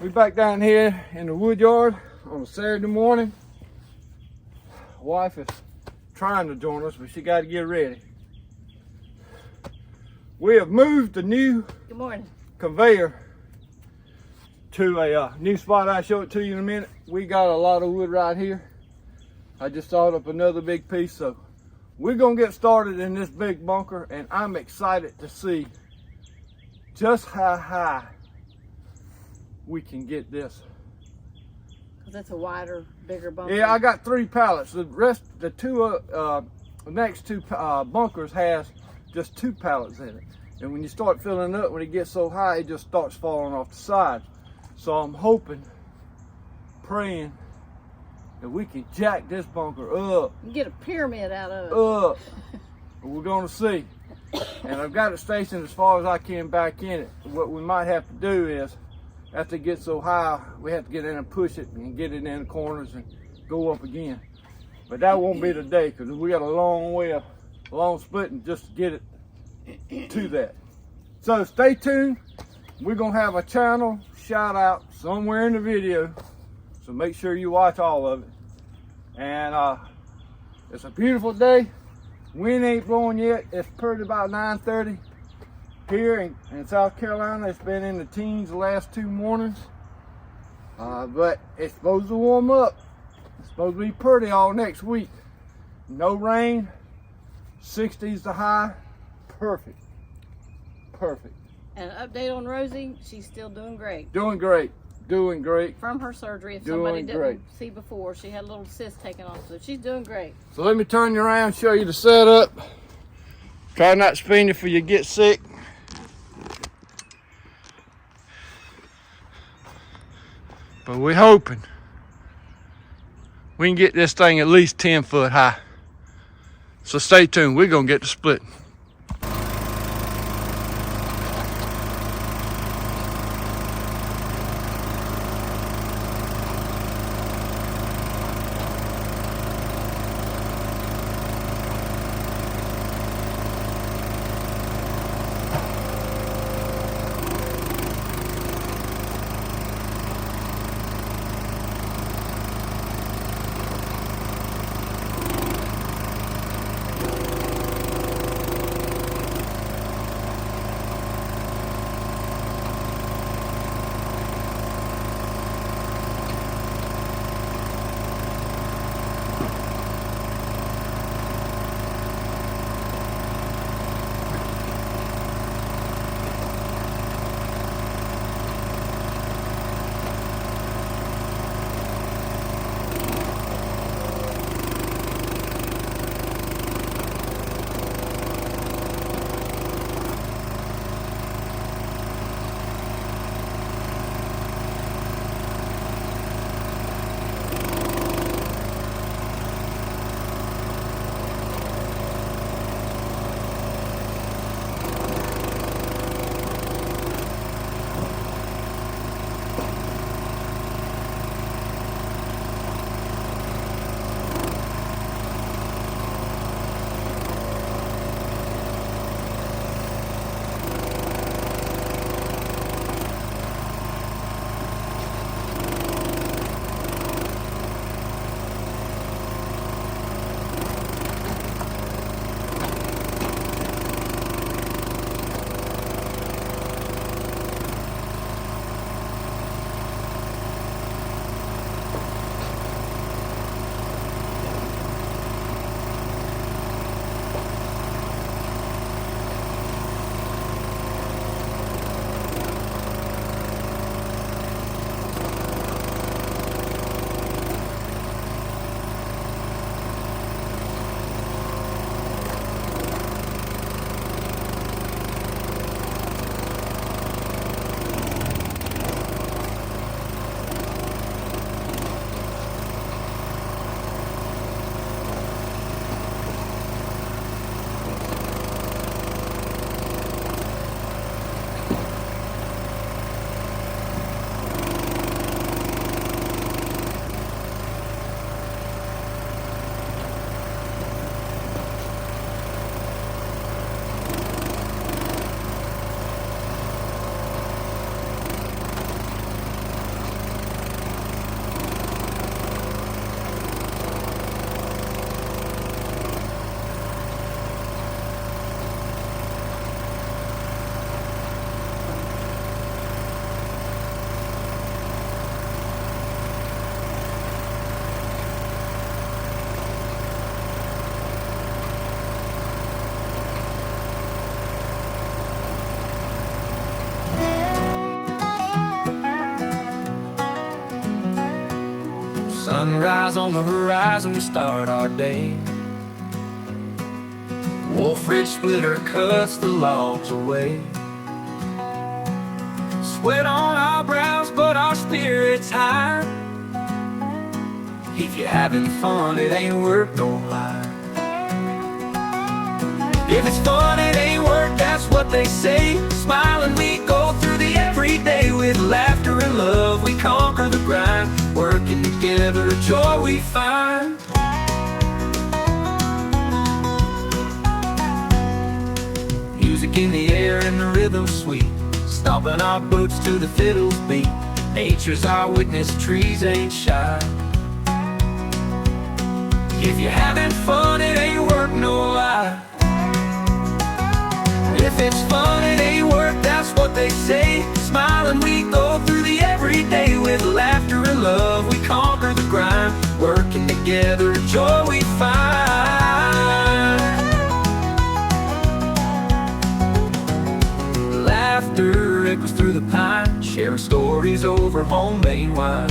We back down here in the Woodyard on a Saturday morning. Wife is trying to join us, but she got to get ready. We have moved the new conveyor to a new spot. I'll show it to you in a minute. We got a lot of wood right here. I just sawed up another big piece, so we're gonna get started in this big bunker, and I'm excited to see just how high we can get this. Cause it's a wider, bigger bunker. Yeah, I got 3 pallets. The rest, the next two bunkers has just 2 pallets in it. And when you start filling up, when it gets so high, it just starts falling off the side. So I'm hoping, praying that we can jack this bunker up. You get a pyramid out of it. Up. We're gonna see. And I've got it stationed as far as I can back in it. What we might have to do is, after it gets so high, we have to get in and push it and get it in the corners and go up again. But that won't be today, because we got a long splitting just to get it to that. So stay tuned. We're gonna have a channel shout out somewhere in the video, so make sure you watch all of it. And it's a beautiful day. Wind ain't blowing yet. It's pretty about 9:30 here in South Carolina. It's been in the teens the last 2 mornings, but it's supposed to warm up. It's supposed to be pretty all next week. No rain, 60s to high. Perfect. And an update on Rosie, she's still doing great. Doing great. From her surgery, if somebody didn't see before, she had a little cyst taken off, so she's doing great. So let me turn you around, show you the setup. Try not to spin you before you get sick. But we're hoping we can get this thing at least 10 foot high. So stay tuned, we're gonna get to splitting. Sunrise on the horizon, we start our day. Wolfe Ridge splitter cuts the logs away. Sweat on our brows, but our spirits high. If you're having fun, it ain't work, don't lie. If it's fun, it ain't work, that's what they say. Smiling, we go through the everyday. With laughter and love, we conquer the grind. Working together, joy we find. Music in the air and the rhythm sweet, stomping our boots to the fiddle's beat. Nature's our witness, trees ain't shy. If you're having fun, it ain't work, no lie. If it's fun, it ain't work, that's what they say. Smiling, we go through the everyday. With laughter and love, we conquer the grind. Working together, joy we find. Laughter echoes through the pine, sharing stories over homemade wine.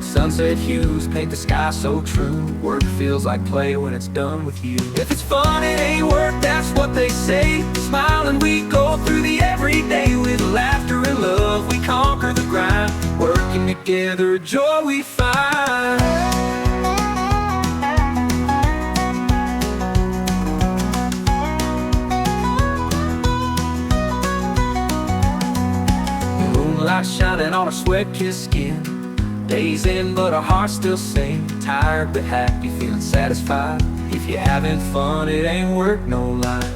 Sunset hues paint the sky so true. Work feels like play when it's done with you. If it's fun, it ain't work, that's what they say. Smiling, we go through the everyday. With laughter and love, we conquer the grind. Working together, joy we find. Moonlight shining on our sweat-kissed skin. Days in, but our hearts still sing. Tired but happy, feeling satisfied. If you're having fun, it ain't work, no lie.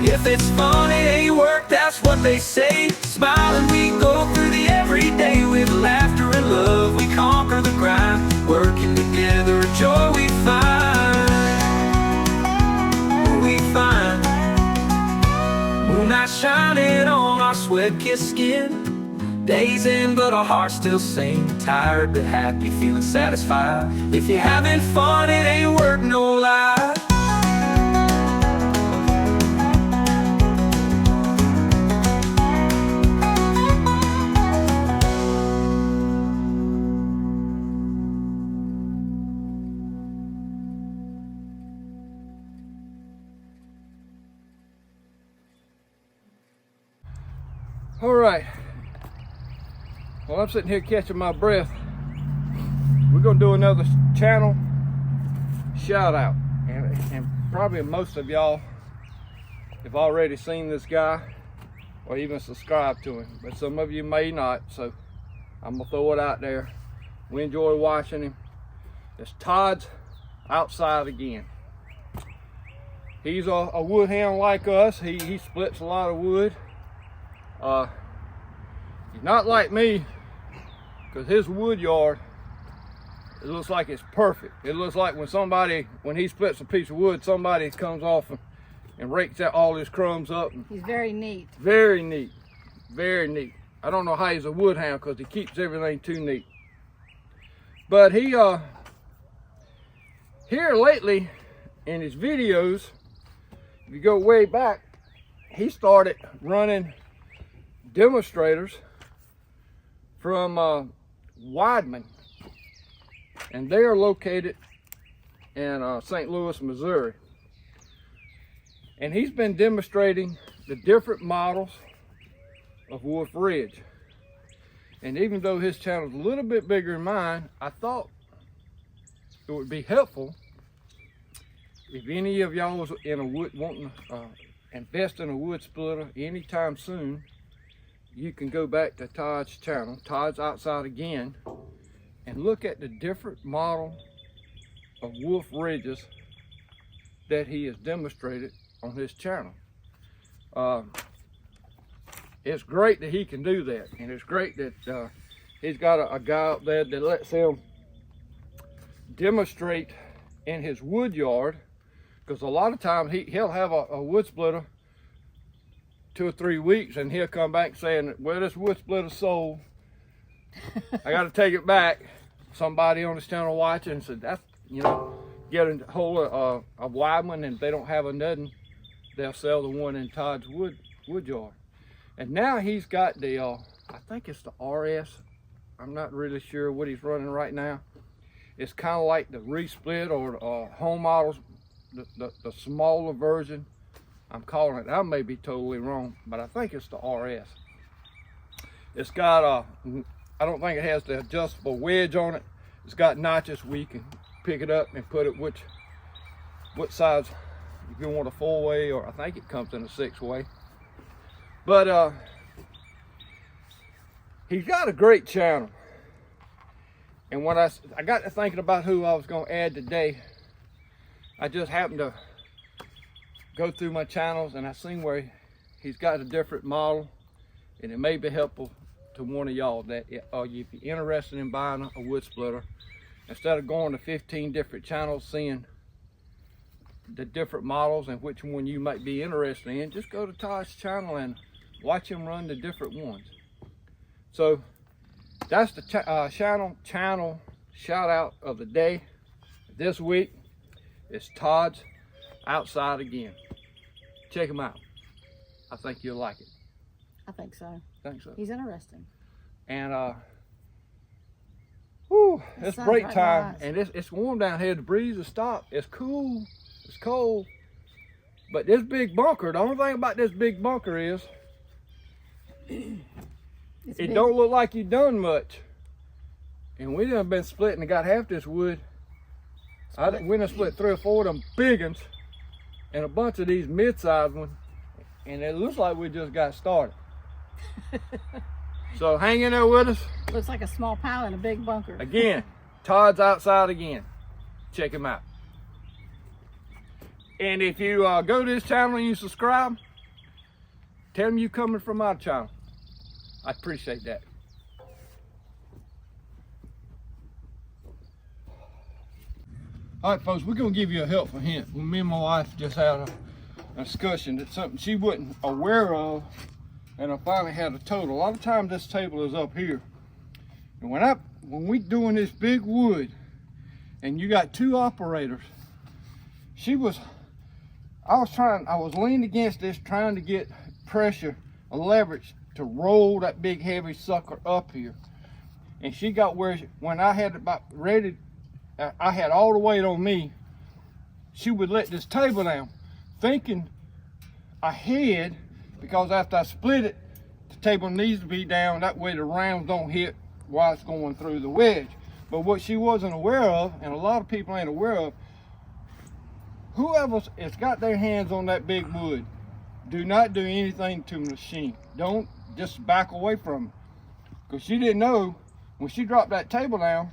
If it's fun, it ain't work, that's what they say. Smiling, we go through the everyday. With laughter and love, we conquer the grind. Working together, joy we find. We find. Moonlight shining on our sweat-kissed skin. Days in, but our hearts still sing. Tired but happy, feeling satisfied. If you're having fun, it ain't work, no lie. All right, well, I'm sitting here catching my breath. We're gonna do another channel shout out, and probably most of y'all have already seen this guy or even subscribed to him, but some of you may not, so I'm gonna throw it out there. We enjoy watching him. It's Todd's Outside Again. He's a wood hound like us. He splits a lot of wood. He's not like me, because his Woodyard, it looks like it's perfect. It looks like when he splits a piece of wood, somebody comes off and rakes out all his crumbs up. He's very neat. Very neat, very neat. I don't know how he's a wood hound, because he keeps everything too neat. But he, here lately, in his videos, if you go way back, he started running demonstrators from Weidman, and they are located in St. Louis, Missouri. And he's been demonstrating the different models of Wolfe Ridge. And even though his channel is a little bit bigger than mine, I thought it would be helpful if any of y'all was in a wood wanting to invest in a wood splitter anytime soon. You can go back to Todd's channel, Todd's Outside Again, and look at the different model of Wolfe Ridges that he has demonstrated on his channel. It's great that he can do that, and it's great that he's got a guy up there that lets him demonstrate in his wood yard, because a lot of times he'll have a wood splitter 2 or 3 weeks, and he'll come back saying, well, this wood splitter sold. I got to take it back. Somebody on his channel watching said, that's, you know, get a hold of Weidman, and if they don't have nothing, they'll sell the one in Todd's wood yard. And now he's got the I think it's the RS. I'm not really sure what he's running right now. It's kind of like the resplit or home models, the smaller version. I'm calling it. I may be totally wrong, but I think it's the RS. It's got I don't think it has the adjustable wedge on it. It's got notches where you can pick it up and put it what size, if you want a 4-way, or I think it comes in a 6-way. But he's got a great channel. And when I got to thinking about who I was going to add today, I just happened to go through my channels and I seen where he's got a different model, and it may be helpful to one of y'all that if you're interested in buying a wood splitter, instead of going to 15 different channels seeing the different models and which one you might be interested in, just go to Todd's channel and watch him run the different ones. So that's the channel shout out of the day. This week is Todd's Outside Again. Check him out. I think you'll like it. I think so. Think so. He's interesting. And whew, it's break right time, nice. and it's warm down here. The breeze has stopped. It's cool. It's cold. But this big bunker, the only thing about this big bunker is it don't look like you done much. And we done been splitting and got half this wood. We done split 3 or 4 of them big ones and a bunch of these mid-sized ones. And it looks like we just got started. So hang in there with us. Looks like a small pile in a big bunker. Again, Todd's Outside Again. Check him out. And if you go to his channel and you subscribe, tell him you coming from our channel. I appreciate that. All right, folks, we're gonna give you a helpful hint. Well, me and my wife just had a discussion that's something she wasn't aware of, and I finally had a total. A lot of times this table is up here, and when we doing this big wood, and you got 2 operators, I was leaning against this trying to get pressure or leverage to roll that big heavy sucker up here, and she got where when I had about ready, I had all the weight on me, she would let this table down, thinking ahead, because after I split it, the table needs to be down, that way the rounds don't hit while it's going through the wedge. But what she wasn't aware of, and a lot of people ain't aware of, whoever has got their hands on that big wood, do not do anything to the machine. Don't just back away from it. Because she didn't know, when she dropped that table down,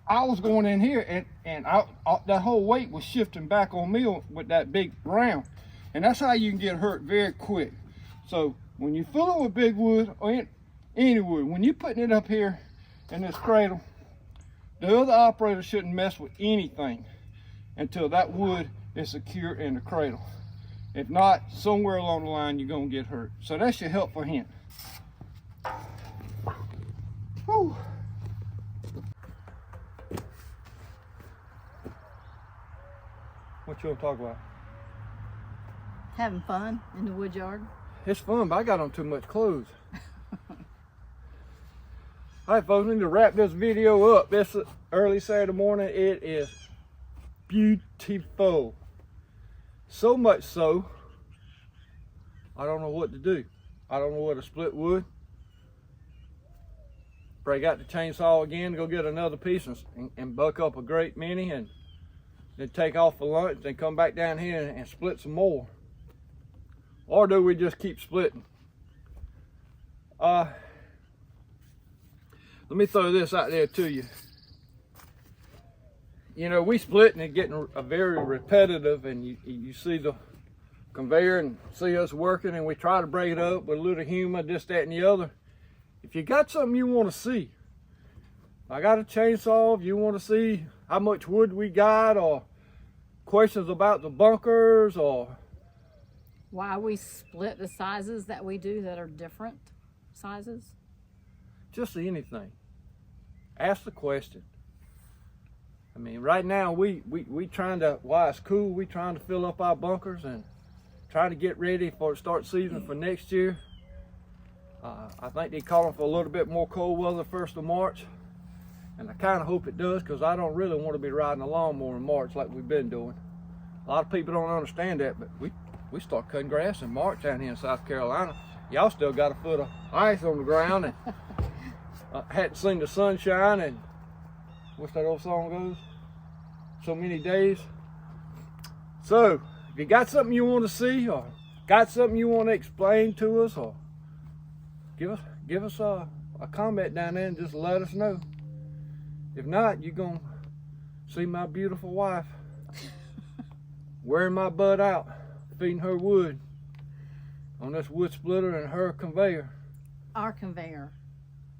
I was going in here and that whole weight was shifting back on me with that big round. And that's how you can get hurt very quick. So when you fill it with big wood or any wood, when you're putting it up here in this cradle, the other operator shouldn't mess with anything until that wood is secure in the cradle. If not, somewhere along the line, you're gonna get hurt. So that's your helpful hint. Whew. What you want to talk about? Having fun in the woodyard. It's fun, but I got on too much clothes. All right, folks, we need to wrap this video up. It's early Saturday morning. It is beautiful. So much so, I don't know what to do. I don't know where to split wood. Break out the chainsaw again, go get another piece and buck up a great many, and then take off for lunch, then come back down here and split some more. Or do we just keep splitting? Let me throw this out there to you. You know, we splitting and getting a very repetitive, and you see the conveyor and see us working, and we try to break it up with a little humor, this, that, and the other. If you got something you want to see, I got a chainsaw, if you want to see how much wood we got, or questions about the bunkers, or why we split the sizes that we do that are different sizes. Just anything. Ask the question. I mean, right now we trying to, while it's cool, we trying to fill up our bunkers and try to get ready for start season for next year. I think they're calling for a little bit more cold weather 1st of March. And I kind of hope it does, because I don't really want to be riding a lawnmower in March like we've been doing. A lot of people don't understand that, but we start cutting grass in March down here in South Carolina. Y'all still got a foot of ice on the ground, and hadn't seen the sunshine, and what's that old song goes? So many days. So, if you got something you want to see, or got something you want to explain to us, or give us a comment down there and just let us know. If not, you're gonna see my beautiful wife wearing my butt out, feeding her wood on this wood splitter and her conveyor. Our conveyor.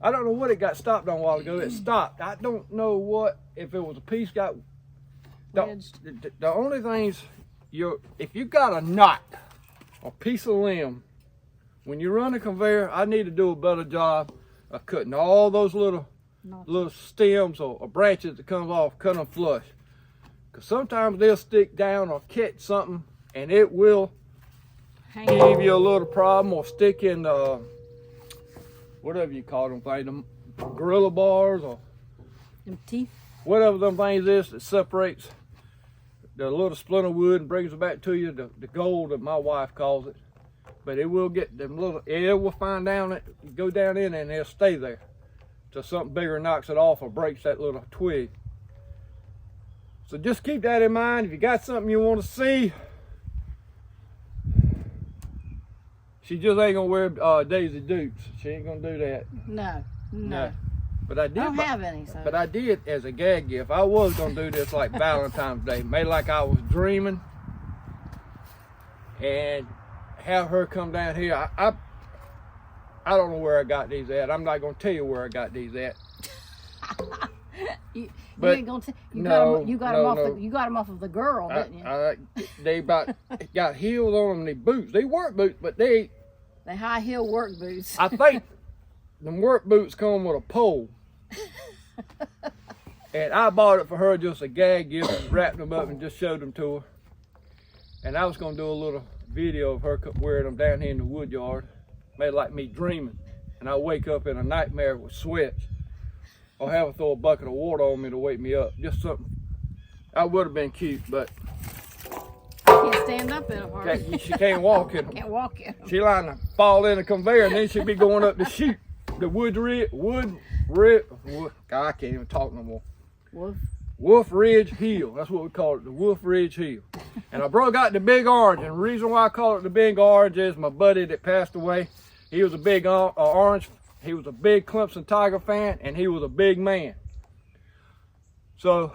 I don't know what it got stopped on a while ago. It stopped. I don't know what, if it was a piece got Wedged. the only things, if you got a knot, a piece of limb, when you run a conveyor, I need to do a better job of cutting all those little stems or branches that comes off, cut them flush. Because sometimes they'll stick down or catch something, and it will give you a little problem, or stick in the, whatever you call them things, them gorilla bars, or Them teeth. whatever them things is that separates the little splinter wood and brings it back to you, the gold that my wife calls it. But it will get them little, it will find down it, go down in and it'll stay there till something bigger knocks it off or breaks that little twig. So just keep that in mind. If you got something you want to see, she just ain't gonna wear Daisy Dukes. She ain't gonna do that. No. But I did. I don't have any. So. But I did as a gag gift. I was gonna do this like Valentine's Day, made like I was dreaming, and have her come down here. I don't know where I got these at. I'm not gonna tell you where I got these at. you But ain't gonna you got them off of the girl, didn't you? They about got heels on them. They boots. They work boots, but they high heel work boots. I think them work boots come with a pole. And I bought it for her just a gag gift, and wrapped them up and just showed them to her. And I was gonna do a little video of her wearing them down here in the Woodyard. Made like me dreaming. And I wake up in a nightmare with sweats. Or have her throw a bucket of water on me to wake me up. Just something. I would have been cute, but Can't stand up in a hurry. she can't walk in them. Can't walk in. She lying to fall in the conveyor, and then she'd be going up the chute. The Wolfe Ridge. God, I can't even talk no more. Wolfe Ridge Hill. That's what we call it, the Wolfe Ridge Hill. And I broke out the big orange, and the reason why I call it the big orange is my buddy that passed away. He was a big orange. He was a big Clemson Tiger fan, and he was a big man. So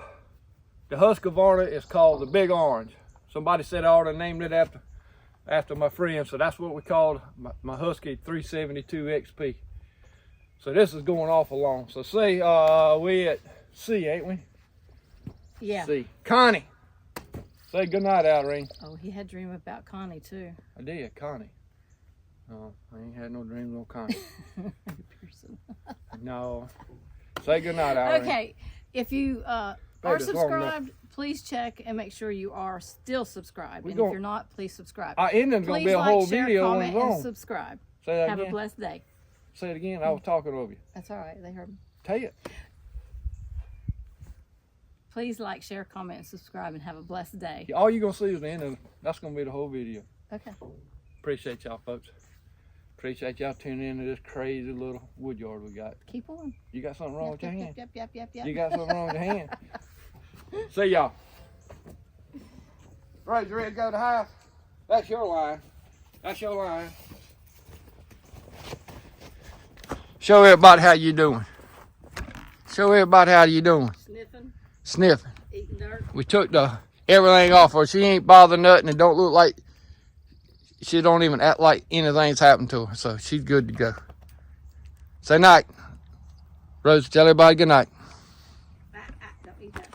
the Husqvarna is called the Big Orange. Somebody said I ought to name it after my friend, so that's what we called my Husky 372 XP. So this is going off along. So see, we at C, ain't we? Yeah. C. Connie. Say goodnight, Alreen. Oh, he had a dream about Connie too. I did, Connie. No, I ain't had no dreams on Connie. No. Say goodnight, Alreen. Okay, if you are subscribed, please check and make sure you are still subscribed. And if you're not, please subscribe. Our ending's going to be a whole video on its own. And subscribe. Say that Have again. a blessed day. Say it again. I was talking over you. That's all right. They heard me. Tell you. Please like, share, comment, and subscribe, and have a blessed day. All you're going to see is the end of it. That's going to be the whole video. Okay. Appreciate y'all, folks. Appreciate y'all tuning in to this crazy little Woodyard we got. Keep on. You got something wrong with your hand? Yep. You got something wrong with your hand? See y'all. Right, you ready to go to the house? That's your line. That's your line. Show everybody how you doing. Show everybody how you doing. Sniffing. Eating dirt. We took everything off her. She ain't bothered nothing. It don't look like, she don't even act like anything's happened to her. So she's good to go. Say night. Rose, tell everybody good night. Don't eat that.